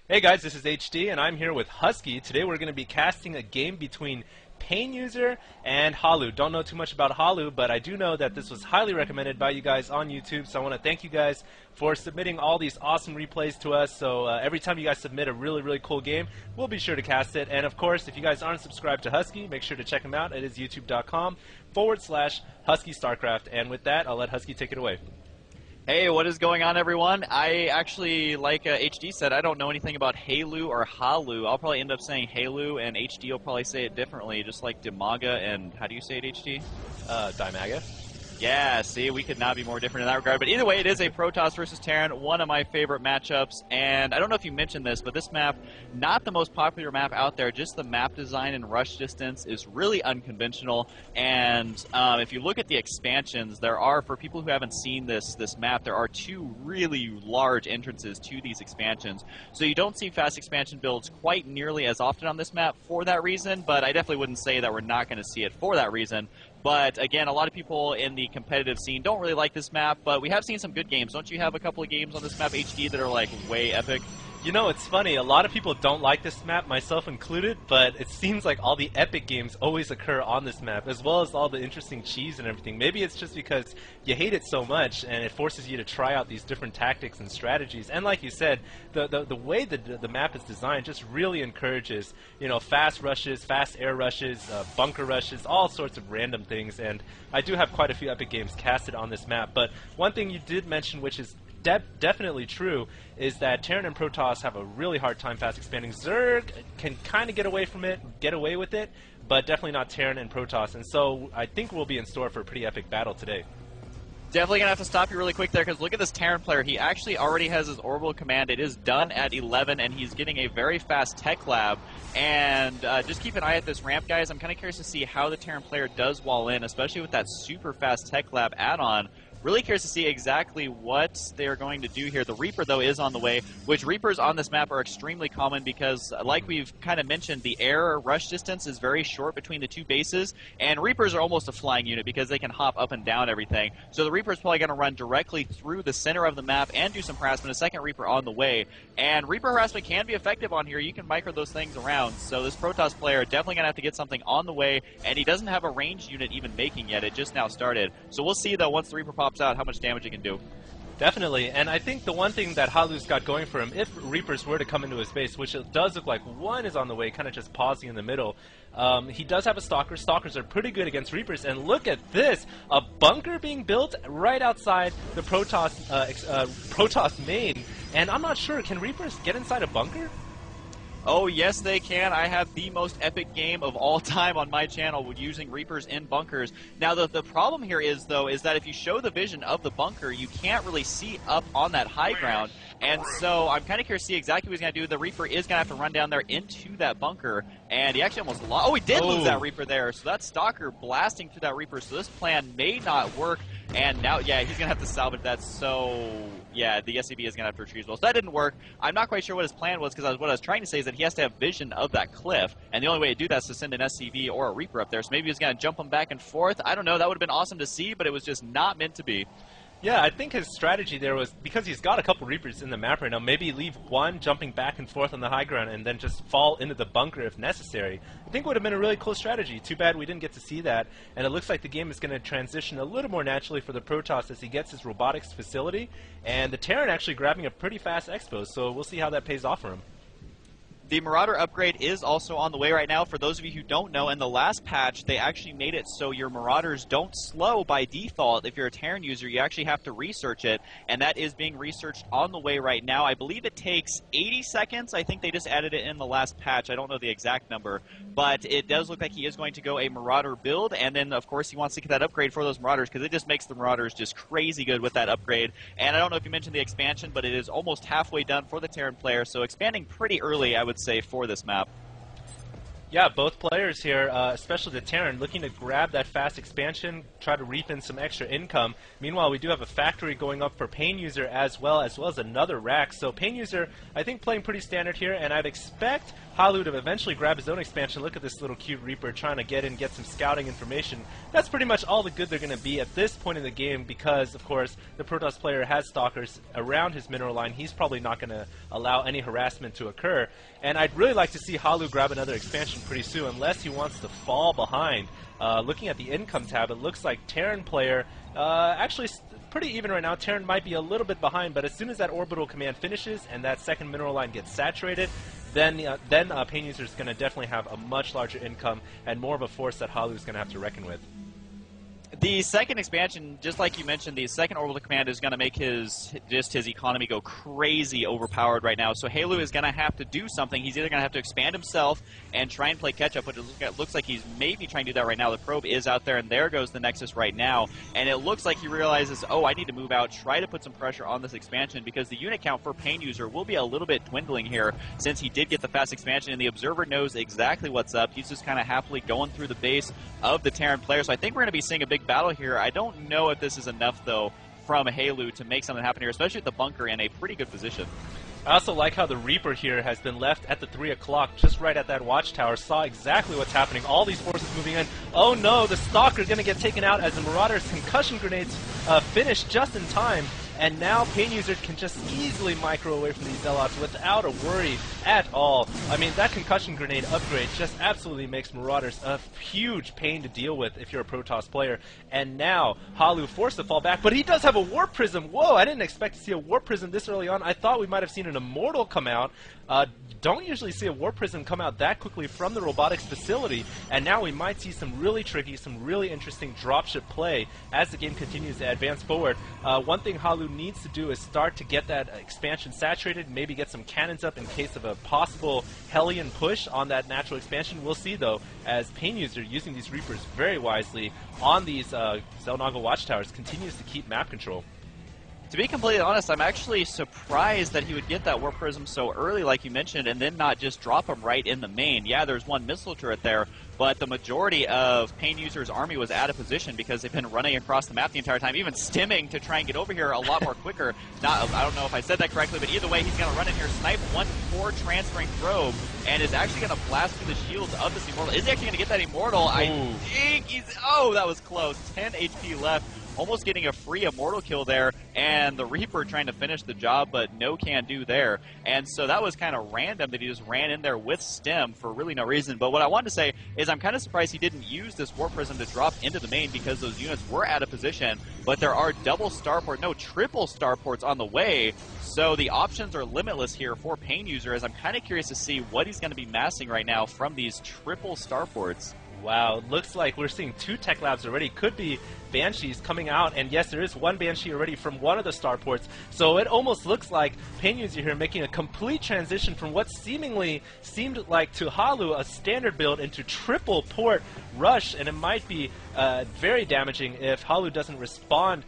Hey guys, this is HD and I'm here with Husky. Today we're going to be casting a game between PainUser and Halu. Don't know too much about Halu, but I do know that this was highly recommended by you guys on YouTube, so I want to thank you guys for submitting all these awesome replays to us. So every time you guys submit a really cool game, we'll be sure to cast it. And of course, if you guys aren't subscribed to Husky, make sure to check him out. It is youtube.com/Husky StarCraft. And with that, I'll let Husky take it away. Hey, what is going on, everyone? I actually, like HD said, I don't know anything about Halu or Halu. I'll probably end up saying Halu, and HD will probably say it differently, just like Dimaga and, how do you say it, HD? Dimaga. Yeah, see, we could not be more different in that regard. But either way, it is a Protoss versus Terran, one of my favorite matchups. And I don't know if you mentioned this, but this map, not the most popular map out there. Just the map design and rush distance is really unconventional. And if you look at the expansions, there are, for people who haven't seen this map, there are two really large entrances to these expansions. So you don't see fast expansion builds quite nearly as often on this map for that reason, but I definitely wouldn't say that we're not going to see it for that reason. But again, a lot of people in the competitive scene don't really like this map, but we have seen some good games. Don't you have a couple of games on this map, HD, that are like way epic? You know, it's funny, a lot of people don't like this map, myself included, but it seems like all the epic games always occur on this map, as well as all the interesting cheese and everything. Maybe it's just because you hate it so much, and it forces you to try out these different tactics and strategies. And like you said, the way that the map is designed just really encourages, you know, fast rushes, fast air rushes, bunker rushes, all sorts of random things. And I do have quite a few epic games casted on this map. But one thing you did mention, which is definitely true, is that Terran and Protoss have a really hard time fast expanding. Zerg can kind of get away with it, but definitely not Terran and Protoss. And so I think we'll be in store for a pretty epic battle today. Definitely going to have to stop you really quick there, because look at this Terran player. He actually already has his orbital command. It is done at 11, and he's getting a very fast tech lab. And just keep an eye at this ramp, guys. I'm kind of curious to see how the Terran player does wall in, especially with that super fast tech lab add-on. Really curious to see exactly what they're going to do here. The Reaper, though, is on the way, which Reapers on this map are extremely common because, like we've kind of mentioned, the air rush distance is very short between the two bases, and Reapers are almost a flying unit because they can hop up and down everything. So the Reaper's probably going to run directly through the center of the map and do some harassment. A second Reaper on the way, and Reaper harassment can be effective on here. You can micro those things around, so this Protoss player definitely going to have to get something on the way, and he doesn't have a ranged unit even making yet. It just now started. So we'll see, though, once the Reaper pops out, how much damage it can do. Definitely, and I think the one thing that Halu's got going for him, if Reapers were to come into his base, which it does look like one is on the way, kind of just pausing in the middle, he does have a Stalker. Stalkers are pretty good against Reapers, and look at this! A bunker being built right outside the Protoss main, and I'm not sure, can Reapers get inside a bunker? Oh, yes, they can. I have the most epic game of all time on my channel using Reapers in bunkers. Now, the problem here is, though, is that if you show the vision of the bunker, you can't really see up on that high ground. And so I'm kind of curious to see exactly what he's going to do. The Reaper is going to have to run down there into that bunker. And he actually almost lost. Oh, he did lose that Reaper there. So that Stalker blasting through that Reaper. So this plan may not work. And now, yeah, he's going to have to salvage that. So, yeah, the SCB is going to have to retreat as well. So that didn't work. I'm not quite sure what his plan was, because what I was trying to say is that he has to have vision of that cliff. And the only way to do that is to send an SCB or a Reaper up there. So maybe he's going to jump him back and forth. I don't know. That would have been awesome to see, but it was just not meant to be. Yeah, I think his strategy there was, because he's got a couple Reapers in the map right now, maybe leave one jumping back and forth on the high ground and then just fall into the bunker if necessary. I think it would have been a really cool strategy. Too bad we didn't get to see that, and it looks like the game is going to transition a little more naturally for the Protoss as he gets his robotics facility, and the Terran actually grabbing a pretty fast expo, so we'll see how that pays off for him. The Marauder upgrade is also on the way right now. For those of you who don't know, in the last patch, they actually made it so your Marauders don't slow by default. If you're a Terran user, you actually have to research it, and that is being researched on the way right now. I believe it takes 80 seconds. I think they just added it in the last patch. I don't know the exact number, but it does look like he is going to go a Marauder build, and then, of course, he wants to get that upgrade for those Marauders, because it just makes the Marauders just crazy good with that upgrade. And I don't know if you mentioned the expansion, but it is almost halfway done for the Terran player, so expanding pretty early, I would say, for this map. Yeah, both players here, especially the Terran, looking to grab that fast expansion, try to reap in some extra income. Meanwhile, we do have a factory going up for PainUser as well as another rack. So PainUser, I think, playing pretty standard here, and I'd expect Halu to eventually grab his own expansion. Look at this little cute Reaper trying to get in, get some scouting information. That's pretty much all the good they're going to be at this point in the game because, of course, the Protoss player has stalkers around his mineral line. He's probably not going to allow any harassment to occur. And I'd really like to see Halu grab another expansion pretty soon, unless he wants to fall behind. Looking at the income tab, it looks like Terran player actually pretty even right now. Terran might be a little bit behind, but as soon as that orbital command finishes and that second mineral line gets saturated, then PainUser is going to definitely have a much larger income and more of a force that Halu is going to have to reckon with. The second expansion, just like you mentioned, the second orbital command is going to make his economy go crazy overpowered right now. So Halu is going to have to do something. He's either going to have to expand himself and try and play catch-up, which it looks like he's maybe trying to do that right now. The probe is out there, and there goes the Nexus right now. And it looks like he realizes, oh, I need to move out, try to put some pressure on this expansion, because the unit count for PainUser will be a little bit dwindling here since he did get the fast expansion, and the Observer knows exactly what's up. He's just kind of happily going through the base of the Terran player. So I think we're going to be seeing a big battle here. I don't know if this is enough, though, from Halu to make something happen here, especially with the bunker in a pretty good position. I also like how the Reaper here has been left at the 3 o'clock, just right at that watchtower, saw exactly what's happening. All these forces moving in. Oh no, the Stalker is going to get taken out as the Marauder's concussion grenades finish just in time. And now PainUser can just easily micro away from these Zealots without a worry at all. I mean, that concussion grenade upgrade just absolutely makes Marauders a huge pain to deal with if you're a Protoss player. And now Halu forced to fall back, but he does have a Warp Prism. Whoa, I didn't expect to see a Warp Prism this early on. I thought we might have seen an Immortal come out. Don't usually see a Warp Prism come out that quickly from the robotics facility, and now we might see some really tricky, some really interesting dropship play as the game continues to advance forward. One thing Halu needs to do is start to get that expansion saturated, maybe get some cannons up in case of a possible Hellion push on that natural expansion. We'll see, though, as PainUser, using these Reapers very wisely on these Xel'Naga watchtowers, continues to keep map control. To be completely honest, I'm actually surprised that he would get that Warp Prism so early, like you mentioned, and then not just drop him right in the main. Yeah, there's one missile turret there, but the majority of PainUser's army was out of position because they've been running across the map the entire time, even stimming to try and get over here a lot more quicker. I don't know if I said that correctly, but either way, he's going to run in here, snipe 1-4 transferring probe, and is actually going to blast through the shields of this Immortal. Is he actually going to get that Immortal? I think he's... Oh, that was close. 10 HP left. Almost getting a free Immortal kill there, and the Reaper trying to finish the job, but no can do there. And so that was kind of random that he just ran in there with Stem for really no reason. But what I wanted to say is I'm kind of surprised he didn't use this Warp Prism to drop into the main because those units were out of position, but there are triple starports on the way, so the options are limitless here for PainUser, as I'm kind of curious to see what he's going to be massing right now from these triple starports. Wow, looks like we're seeing 2 tech labs already. Could be Banshees coming out, and yes, there is one Banshee already from one of the starports. So it almost looks like PainUser here making a complete transition from what seemingly seemed like to Halu a standard build into triple port rush, and it might be very damaging if Halu doesn't respond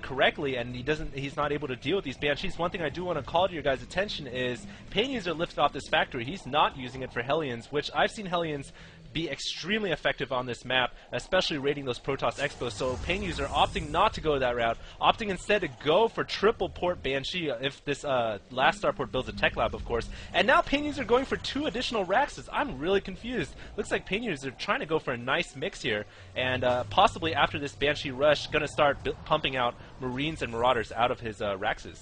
correctly, and he's not able to deal with these Banshees. One thing I do want to call to your guys' attention is PainUser lifted off this factory. He's not using it for Hellions, which I've seen Hellions be extremely effective on this map, especially raiding those Protoss Expos. So PainUser opting not to go that route, opting instead to go for triple port Banshee if this last starport builds a tech lab, of course. And now PainUser going for 2 additional racks. I'm really confused. Looks like PainUser trying to go for a nice mix here, and possibly after this Banshee rush, going to start pumping out Marines and Marauders out of his Raxes.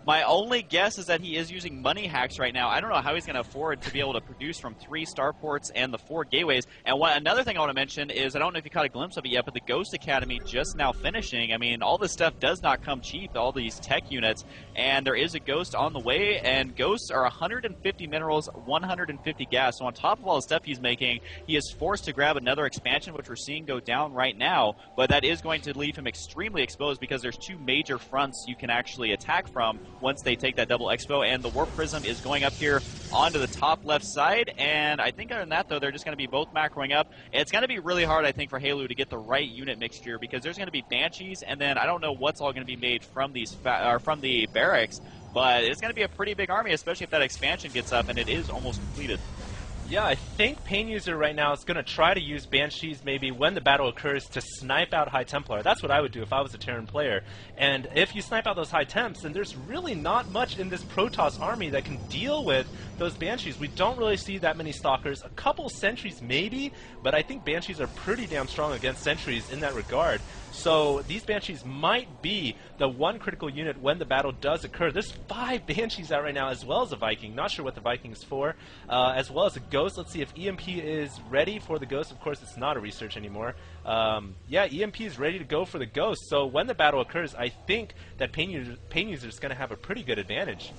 My only guess is that he is using money hacks right now. I don't know how he's going to afford to be able to produce from 3 starports and the 4 gateways. And another thing I want to mention is, I don't know if you caught a glimpse of it yet, but the Ghost Academy just now finishing. I mean, all this stuff does not come cheap, all these tech units. And there is a Ghost on the way, and Ghosts are 150 minerals, 150 gas. So on top of all the stuff he's making, he is forced to grab another expansion, which we're seeing go down right now. But that is going to leave him extremely exposed because there's 2 major fronts you can actually attack from once they take that double expo, and the Warp Prism is going up here onto the top left side, and I think other than that, though, they're just going to be both macroing up. It's going to be really hard, I think, for Halu to get the right unit mixture, because there's going to be Banshees, and then I don't know what's all going to be made from these from the barracks, but it's going to be a pretty big army, especially if that expansion gets up and it is almost completed. Yeah, I think PainUser right now is going to try to use Banshees maybe when the battle occurs to snipe out High Templar. That's what I would do if I was a Terran player. And if you snipe out those High Temps, then there's really not much in this Protoss army that can deal with those Banshees. We don't really see that many Stalkers. A couple Sentries maybe, but I think Banshees are pretty damn strong against Sentries in that regard. So these Banshees might be the one critical unit when the battle does occur. There's 5 Banshees out right now, as well as a Viking. Not sure what the Viking is for, as well as a Ghost. Let's see if EMP is ready for the Ghost. Of course, it's not a research anymore. Yeah, EMP is ready to go for the Ghost. So when the battle occurs, I think that PainUser is going to have a pretty good advantage.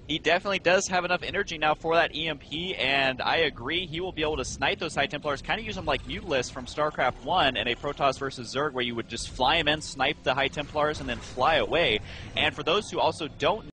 He definitely does have enough energy now for that EMP, and I agree he will be able to snipe those High Templars, kind of use them like Mutilus from StarCraft 1 and a Protoss versus Zerg, where you would just fly him in, snipe the High Templars, and then fly away. And for those who also don't